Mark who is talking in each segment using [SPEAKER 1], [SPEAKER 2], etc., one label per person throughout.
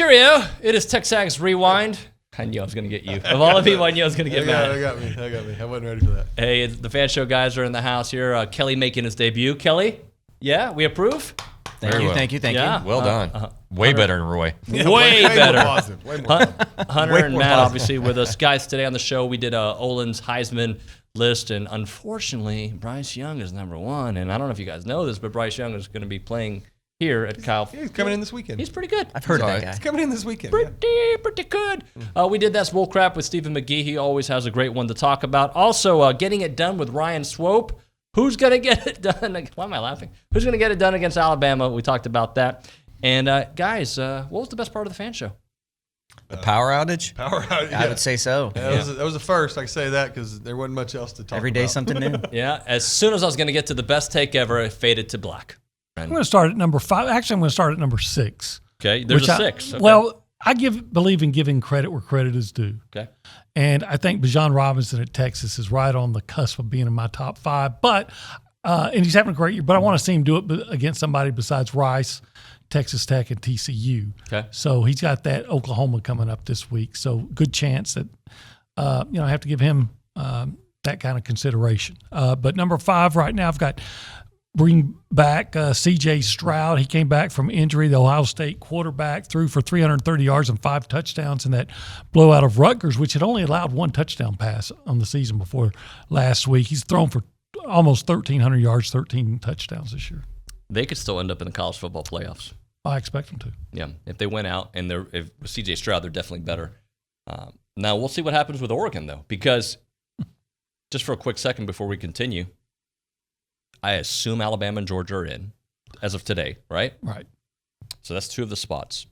[SPEAKER 1] Cheerio. It is TexAgs Rewind. I knew I was going to get you. Of all the people, I knew I was going to get mad.
[SPEAKER 2] I got me. I wasn't ready for that.
[SPEAKER 1] Hey, the fan show guys are in the house here. Kelly making his debut. Kelly, yeah, we approve?
[SPEAKER 3] Thank you.
[SPEAKER 4] Well done. Way better than Roy.
[SPEAKER 1] Way better.
[SPEAKER 2] More positive. Way more positive.
[SPEAKER 1] Hunter
[SPEAKER 2] Way
[SPEAKER 1] and
[SPEAKER 2] more
[SPEAKER 1] Matt,
[SPEAKER 2] positive.
[SPEAKER 1] obviously, with us. Guys, today on the show, we did Olin's Heisman list, and unfortunately, Bryce Young is number one. And I don't know if you guys know this, but Bryce Young is going to be playing here at Kyle.
[SPEAKER 2] He's coming in this weekend.
[SPEAKER 1] He's pretty good.
[SPEAKER 3] I've heard of that guy.
[SPEAKER 2] He's coming in this weekend.
[SPEAKER 1] Pretty good. We did That's Bull Crap with Stephen McGee. He always has a great one to talk about. Also, getting it done with Ryan Swope. Who's going to get it done? Why am I laughing? Who's going to get it done against Alabama? We talked about that. And guys, what was the best part of the fan show?
[SPEAKER 4] The power outage?
[SPEAKER 2] Power out.
[SPEAKER 3] I would say so.
[SPEAKER 2] Yeah, that was the first. I can say that because there wasn't much else to talk about.
[SPEAKER 3] Every day something new.
[SPEAKER 1] Yeah, as soon as I was going to get to the best take ever, it faded to black.
[SPEAKER 5] I'm going to start at number 5. Actually, I'm going to start at number 6.
[SPEAKER 1] Okay, there's a 6. Okay.
[SPEAKER 5] Well, I believe in giving credit where credit is due.
[SPEAKER 1] Okay.
[SPEAKER 5] And I think Bijan Robinson at Texas is right on the cusp of being in my top 5. But and he's having a great year. But I want to see him do it against somebody besides Rice, Texas Tech, and TCU.
[SPEAKER 1] Okay.
[SPEAKER 5] So he's got that Oklahoma coming up this week. So good chance that I have to give him that kind of consideration. But number 5 right now, I've got bring back C.J. Stroud. He came back from injury. The Ohio State quarterback threw for 330 yards and 5 touchdowns in that blowout of Rutgers, which had only allowed 1 touchdown pass on the season before last week. He's thrown for almost 1,300 yards, 13 touchdowns this year.
[SPEAKER 1] They could still end up in the college football playoffs.
[SPEAKER 5] I expect them to.
[SPEAKER 1] Yeah, if they went out and with C.J. Stroud, they're definitely better. Now, we'll see what happens with Oregon, though, because just for a quick second before we continue, I assume Alabama and Georgia are in as of today, right?
[SPEAKER 5] Right.
[SPEAKER 1] So that's 2 of the spots.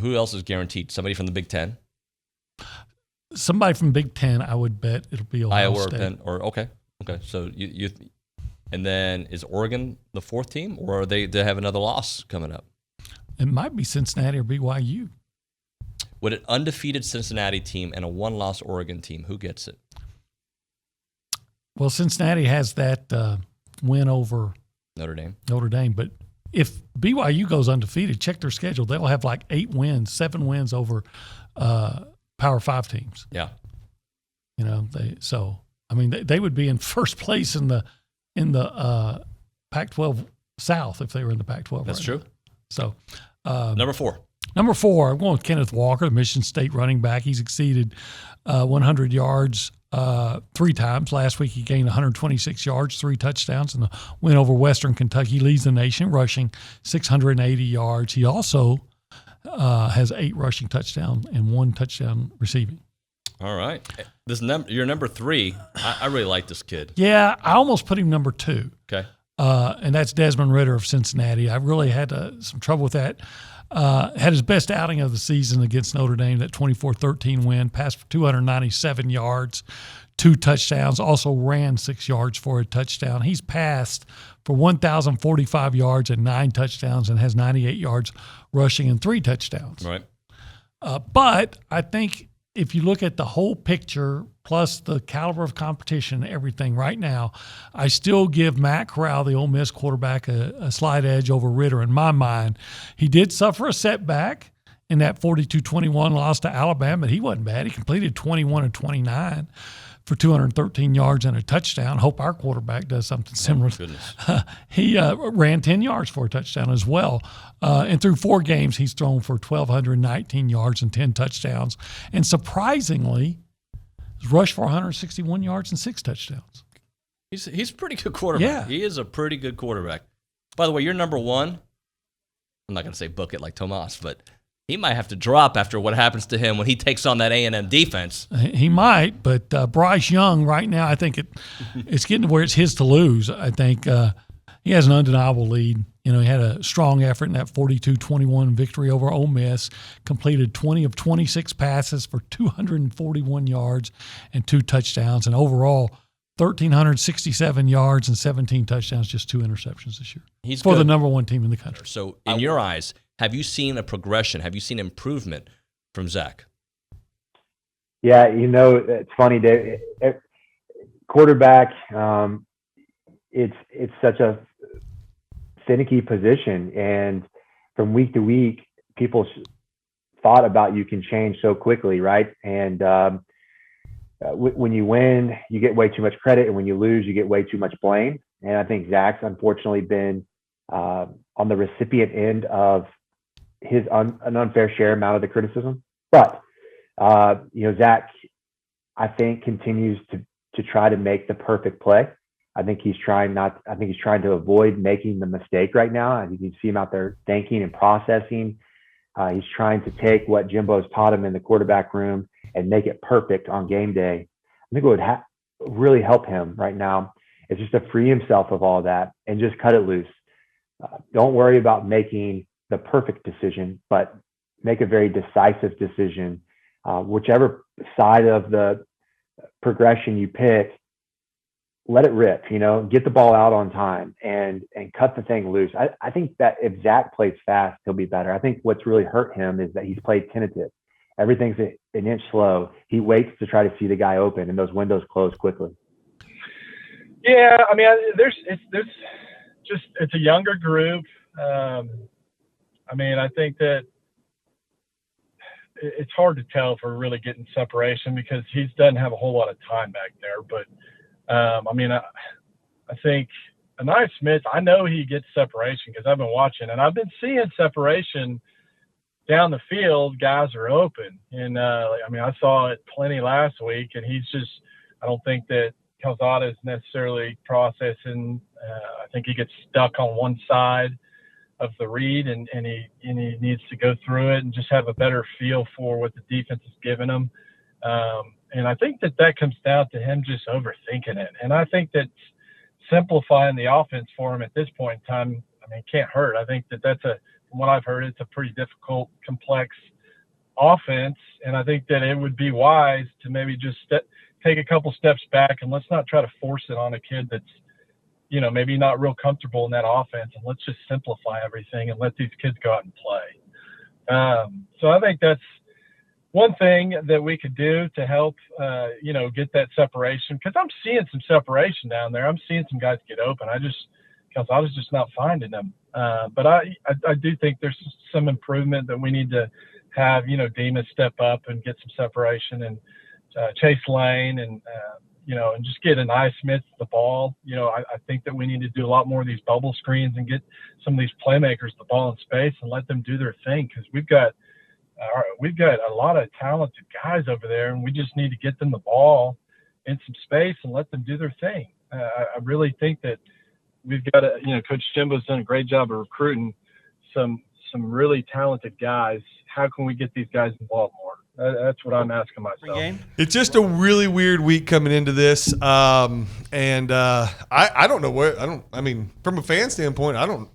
[SPEAKER 1] Who else is guaranteed? Somebody from the Big Ten?
[SPEAKER 5] Somebody from Big Ten, I would bet it'll be Ohio
[SPEAKER 1] Iowa
[SPEAKER 5] State.
[SPEAKER 1] okay. So you and then is Oregon the 4th team, or are they have another loss coming up?
[SPEAKER 5] It might be Cincinnati or BYU.
[SPEAKER 1] Would an undefeated Cincinnati team and a 1-loss Oregon team, who gets it?
[SPEAKER 5] Well, Cincinnati has that win over
[SPEAKER 1] Notre
[SPEAKER 5] Dame. But if BYU goes undefeated, check their schedule. They'll have like 8 wins, 7 wins over Power 5 teams.
[SPEAKER 1] Yeah.
[SPEAKER 5] They would be in first place in the Pac-12 South if they were in the Pac-12.
[SPEAKER 1] That's
[SPEAKER 5] right
[SPEAKER 1] true.
[SPEAKER 5] now. So
[SPEAKER 1] Number 4.
[SPEAKER 5] Number 4, I'm going with Kenneth Walker, the Michigan State running back. He's exceeded 100 yards 3 times. Last week he gained 126 yards, 3 touchdowns, and the win over Western Kentucky. He leads the nation rushing 680 yards. He also has 8 rushing touchdowns and 1 touchdown receiving.
[SPEAKER 1] All right. You're number 3. I really like this kid.
[SPEAKER 5] Yeah, I almost put him number 2.
[SPEAKER 1] Okay.
[SPEAKER 5] And that's Desmond Ridder of Cincinnati. I really had some trouble with that. Had his best outing of the season against Notre Dame, that 24-13 win, passed for 297 yards, 2 touchdowns, also ran 6 yards for a touchdown. He's passed for 1,045 yards and 9 touchdowns and has 98 yards rushing and 3 touchdowns.
[SPEAKER 1] Right.
[SPEAKER 5] But I think if you look at the whole picture, plus the caliber of competition and everything right now, I still give Matt Corral, the Ole Miss quarterback, a slight edge over Ridder in my mind. He did suffer a setback in that 42-21 loss to Alabama, but he wasn't bad. He completed 21 of 29 for 213 yards and a touchdown. Hope our quarterback does something similar. He ran 10 yards for a touchdown as well. And through 4 games, he's thrown for 1,219 yards and 10 touchdowns. And surprisingly, he's rushed for 161 yards and 6 touchdowns.
[SPEAKER 1] He's a pretty good quarterback.
[SPEAKER 5] Yeah.
[SPEAKER 1] He is a pretty good quarterback. By the way, you're number 1. I'm not going to say book it like Tomas, but he might have to drop after what happens to him when he takes on that A&M defense.
[SPEAKER 5] He might, but Bryce Young right now, I think it's getting to where it's his to lose. I think he has an undeniable lead. He had a strong effort in that 42-21 victory over Ole Miss, completed 20 of 26 passes for 241 yards and 2 touchdowns, and overall 1,367 yards and 17 touchdowns, just 2 interceptions this year.
[SPEAKER 1] He's
[SPEAKER 5] for
[SPEAKER 1] good.
[SPEAKER 5] the number 1 team in the country.
[SPEAKER 1] So in your eyes, have you seen a progression? Have you seen improvement from Zach?
[SPEAKER 6] Yeah, it's funny, Dave. Quarterback, it's such a finicky position, and from week to week, people's thought about you can change so quickly, right? And when you win, you get way too much credit, and when you lose, you get way too much blame. And I think Zach's unfortunately been on the recipient end of an unfair share amount of the criticism. But Zach, I think, continues to try to make the perfect play. I think he's trying to avoid making the mistake right now. I think you see him out there thinking and processing. He's trying to take what Jimbo's taught him in the quarterback room and make it perfect on game day. I think what would really help him right now is just to free himself of all that and just cut it loose. Don't worry about making the perfect decision, but make a very decisive decision. Whichever side of the progression you pick, let it rip, get the ball out on time and cut the thing loose. I think that if Zach plays fast, he'll be better. I think what's really hurt him is that he's played tentative. Everything's an inch slow. He waits to try to see the guy open, and those windows close quickly.
[SPEAKER 3] Yeah, I mean, it's a younger group. I think that it's hard to tell if we're really getting separation because he doesn't have a whole lot of time back there. But I think Anaya Smith, I know he gets separation because I've been watching, and I've been seeing separation down the field. Guys are open, and I saw it plenty last week, and I don't think that Calzada is necessarily processing. I think he gets stuck on one side of the read, and he needs to go through it and just have a better feel for what the defense is giving him. And I think that comes down to him just overthinking it. And I think that simplifying the offense for him at this point in time, can't hurt. I think that's from what I've heard, it's a pretty difficult, complex offense. And I think that it would be wise to maybe just take a couple steps back and let's not try to force it on a kid that's, maybe not real comfortable in that offense, and let's just simplify everything and let these kids go out and play. So I think that's one thing that we could do to help, get that separation, because I'm seeing some separation down there. I'm seeing some guys get open. I was just not finding them. But I do think there's some improvement that we need to have, Demas step up and get some separation, and Chase Lane and just get Anaya Smith the ball. I think that we need to do a lot more of these bubble screens and get some of these playmakers the ball in space and let them do their thing, because we've got a lot of talented guys over there, and we just need to get them the ball in some space and let them do their thing. I really think that we've got Coach Jimbo's done a great job of recruiting some really talented guys. How can we get these guys involved more? That's what I'm asking myself.
[SPEAKER 2] It's just a really weird week coming into this, and I don't know where. From a fan standpoint, I'm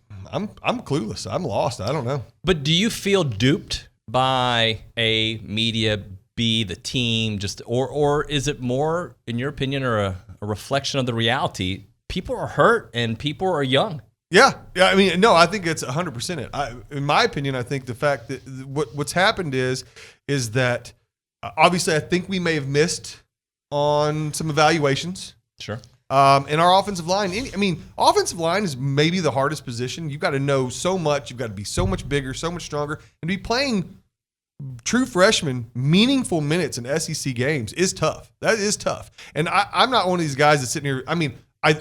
[SPEAKER 2] clueless. I'm lost. I don't know.
[SPEAKER 1] But do you feel duped by A, media, B, the team, or is it more, in your opinion, or a reflection of the reality? People are hurt and people are young.
[SPEAKER 2] Yeah. I think it's 100% it. In my opinion, I think the fact that what's happened is that obviously I think we may have missed on some evaluations.
[SPEAKER 1] Sure.
[SPEAKER 2] And our offensive line, offensive line is maybe the hardest position. You've got to know so much. You've got to be so much bigger, so much stronger. And to be playing true freshmen meaningful minutes in SEC games is tough. That is tough. And I'm not one of these guys that's sitting here.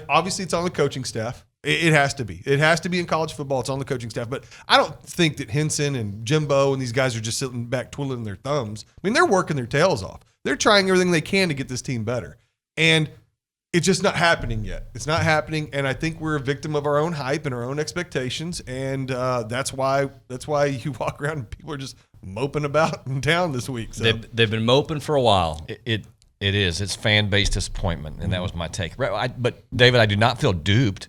[SPEAKER 2] Obviously it's on the coaching staff. It has to be. It has to be in college football. It's on the coaching staff. But I don't think that Henson and Jimbo and these guys are just sitting back twiddling their thumbs. They're working their tails off. They're trying everything they can to get this team better. And it's just not happening yet. It's not happening. And I think we're a victim of our own hype and our own expectations. And that's why you walk around and people are just moping about in town this week. So.
[SPEAKER 1] They've been moping for a while.
[SPEAKER 4] It is. It's fan-based disappointment, and that was my take. But, David, I do not feel duped.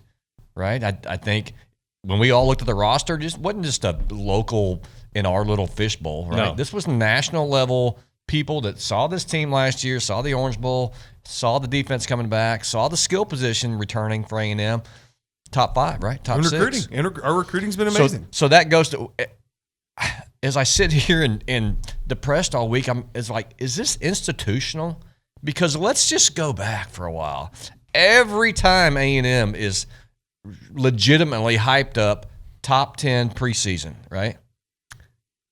[SPEAKER 4] Right, I think when we all looked at the roster, wasn't just a local in our little fishbowl. Right,
[SPEAKER 1] no.
[SPEAKER 4] This was national level people that saw this team last year, saw the Orange Bowl, saw the defense coming back, saw the skill position returning for A&M. Top 5, right? Top 6.
[SPEAKER 2] Recruiting, and our recruiting's been amazing.
[SPEAKER 4] So that goes to. As I sit here and depressed all week, is this institutional? Because let's just go back for a while. Every time A&M is legitimately hyped up top 10 preseason, right?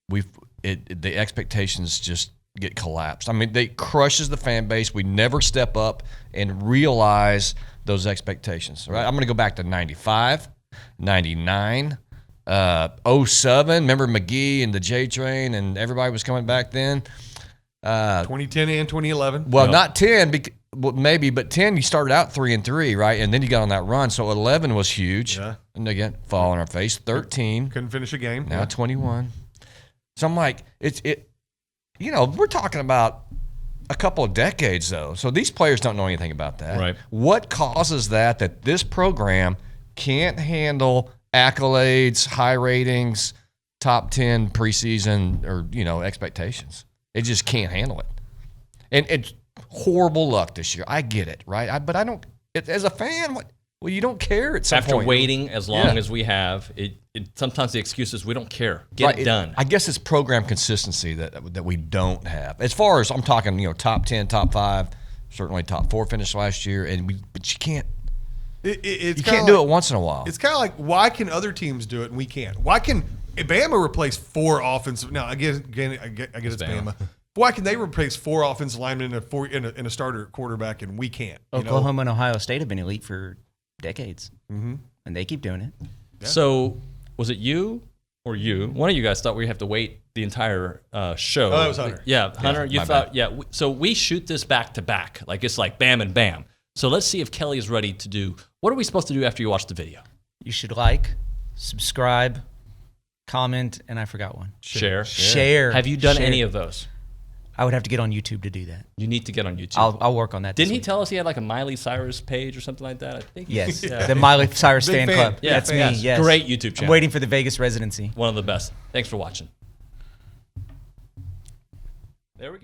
[SPEAKER 4] the expectations just get collapsed. I mean, they crushes the fan base. We never step up and realize those expectations. Right? I'm going to go back to 95, 99, 07. Remember McGee and the J Train and everybody was coming back then.
[SPEAKER 2] 2010 and 2011.
[SPEAKER 4] Well, not 10, maybe, but 10 you started out 3-3, right? And then you got on that run. So 11 was huge.
[SPEAKER 2] Yeah.
[SPEAKER 4] And again, fall on our face. 13.
[SPEAKER 2] Couldn't finish a game.
[SPEAKER 4] Now 21. So I'm like, we're talking about a couple of decades though. So these players don't know anything about that.
[SPEAKER 1] Right.
[SPEAKER 4] What causes that this program can't handle accolades, high ratings, top 10 preseason or, expectations? It just can't handle it. And it's horrible luck this year. I get it, right? But I don't, as a fan, you don't care at some
[SPEAKER 1] After
[SPEAKER 4] point.
[SPEAKER 1] waiting as long as we have, sometimes the excuse is we don't care. Get it done.
[SPEAKER 4] I guess it's program consistency that we don't have. As far as I'm talking, top 10, top 5, certainly top 4 finish last year, but you can't. You can't do it once in a while.
[SPEAKER 2] It's kind of like, why can other teams do it and we can't? Why can Bama replace 4 offensive? Now, I guess it's Bama. Why can they replace 4 offensive linemen in a starter quarterback and we can't?
[SPEAKER 7] Oklahoma and Ohio State have been elite for decades, and they keep doing it.
[SPEAKER 2] Yeah.
[SPEAKER 1] So, was it you or you? One of you guys thought we have to wait the entire show.
[SPEAKER 2] Oh, that was Hunter.
[SPEAKER 1] Yeah, Hunter, you
[SPEAKER 4] my
[SPEAKER 1] thought,
[SPEAKER 4] bad.
[SPEAKER 1] So we shoot this back to back. Like it's like bam and bam. So let's see if Kelly is ready to do. What are we supposed to do after you watch the video?
[SPEAKER 7] You should like, subscribe, comment, and I forgot one.
[SPEAKER 1] Share. Have you done any of those?
[SPEAKER 7] I would have to get on YouTube to do that.
[SPEAKER 1] You need to get on YouTube.
[SPEAKER 7] I'll work on that.
[SPEAKER 1] Didn't he tell us he had like a Miley Cyrus page or something like that? I think.
[SPEAKER 7] Yes, the Miley Cyrus
[SPEAKER 2] Big
[SPEAKER 7] fan
[SPEAKER 2] fan.
[SPEAKER 7] club.
[SPEAKER 1] Yeah,
[SPEAKER 7] That's me. Yes,
[SPEAKER 1] Great YouTube
[SPEAKER 7] I'm
[SPEAKER 1] channel.
[SPEAKER 7] waiting for the Vegas residency.
[SPEAKER 1] One of the best. Thanks for watching. There we go.